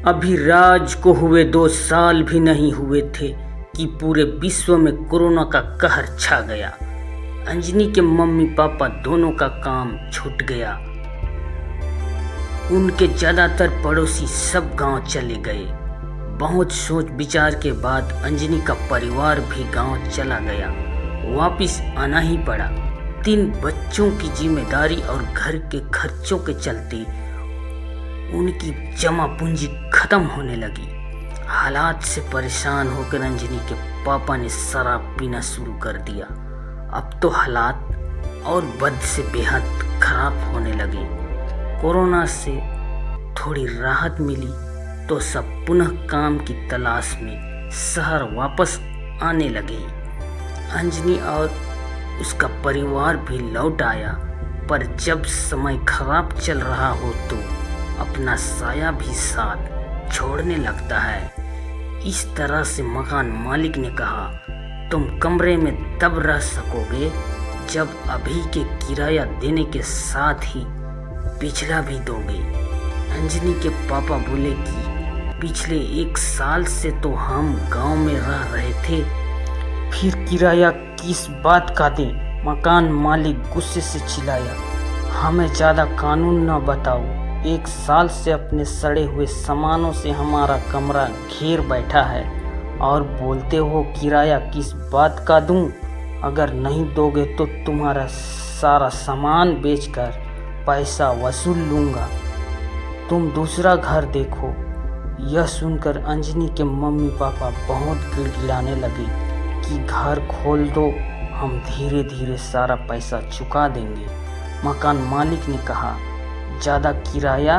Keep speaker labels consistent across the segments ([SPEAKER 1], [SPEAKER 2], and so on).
[SPEAKER 1] अभी राज को हुए 2 साल भी नहीं हुए थे कि पूरे विश्व में कोरोना का कहर छा गया। अंजनी के मम्मी पापा दोनों का काम छूट गया। उनके ज़्यादातर पड़ोसी सब गांव चले गए। बहुत सोच विचार के बाद अंजनी का परिवार भी गांव चला गया। वापिस आना ही पड़ा। 3 बच्चों की जिम्मेदारी और घर के खर्चों के चलते उनकी जमा पूंजी खत्म होने लगी। हालात से परेशान होकर अंजनी के पापा ने शराब पीना शुरू कर दिया। अब तो हालात और बद से बेहद खराब होने लगे। कोरोना से थोड़ी राहत मिली तो सब पुनः काम की तलाश में शहर वापस आने लगे। अंजनी और उसका परिवार भी लौट आया, पर जब समय खराब चल रहा हो तो अपना साया भी साथ छोड़ने लगता है। इस तरह से मकान मालिक ने कहा, तुम कमरे में तब रह सकोगे जब अभी के किराया देने के साथ ही पिछला भी दोगे। अंजनी के पापा बोले कि पिछले 1 साल से तो हम गांव में रह रहे थे, फिर किराया किस बात का दें? मकान मालिक गुस्से से चिल्लाया, हमें ज़्यादा कानून न बताओ। 1 साल से अपने सड़े हुए सामानों से हमारा कमरा घेर बैठा है और बोलते हो किराया किस बात का दूं? अगर नहीं दोगे तो तुम्हारा सारा सामान बेचकर पैसा वसूल लूँगा। तुम दूसरा घर देखो। यह सुनकर अंजनी के मम्मी पापा बहुत गिड़गिड़ाने लगे कि घर खोल दो, हम धीरे धीरे सारा पैसा चुका देंगे। मकान मालिक ने कहा, ज़्यादा किराया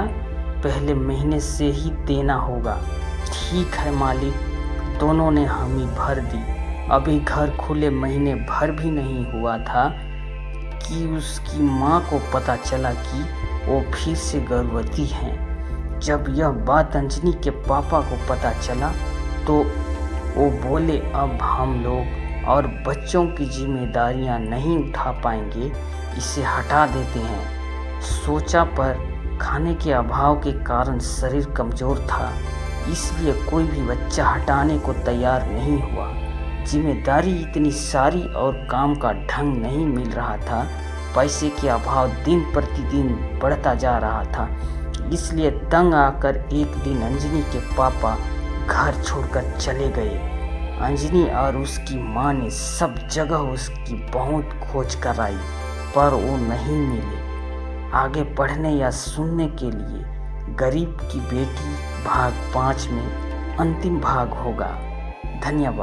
[SPEAKER 1] पहले महीने से ही देना होगा। ठीक है मालिक, दोनों ने हामी भर दी। अभी घर खुले महीने भर भी नहीं हुआ था कि उसकी माँ को पता चला कि वो फिर से गर्भवती हैं। जब यह बात अंजनी के पापा को पता चला तो वो बोले, अब हम लोग और बच्चों की जिम्मेदारियां नहीं उठा पाएंगे, इसे हटा देते हैं। सोचा, पर खाने के अभाव के कारण शरीर कमज़ोर था, इसलिए कोई भी बच्चा हटाने को तैयार नहीं हुआ। जिम्मेदारी इतनी सारी और काम का ढंग नहीं मिल रहा था। पैसे के अभाव दिन प्रतिदिन बढ़ता जा रहा था। इसलिए तंग आकर एक दिन अंजनी के पापा घर छोड़कर चले गए। अंजनी और उसकी माँ ने सब जगह उसकी बहुत खोज कराई, पर वो नहीं मिले। आगे पढ़ने या सुनने के लिए गरीब की बेटी भाग 5 में अंतिम भाग होगा। धन्यवाद।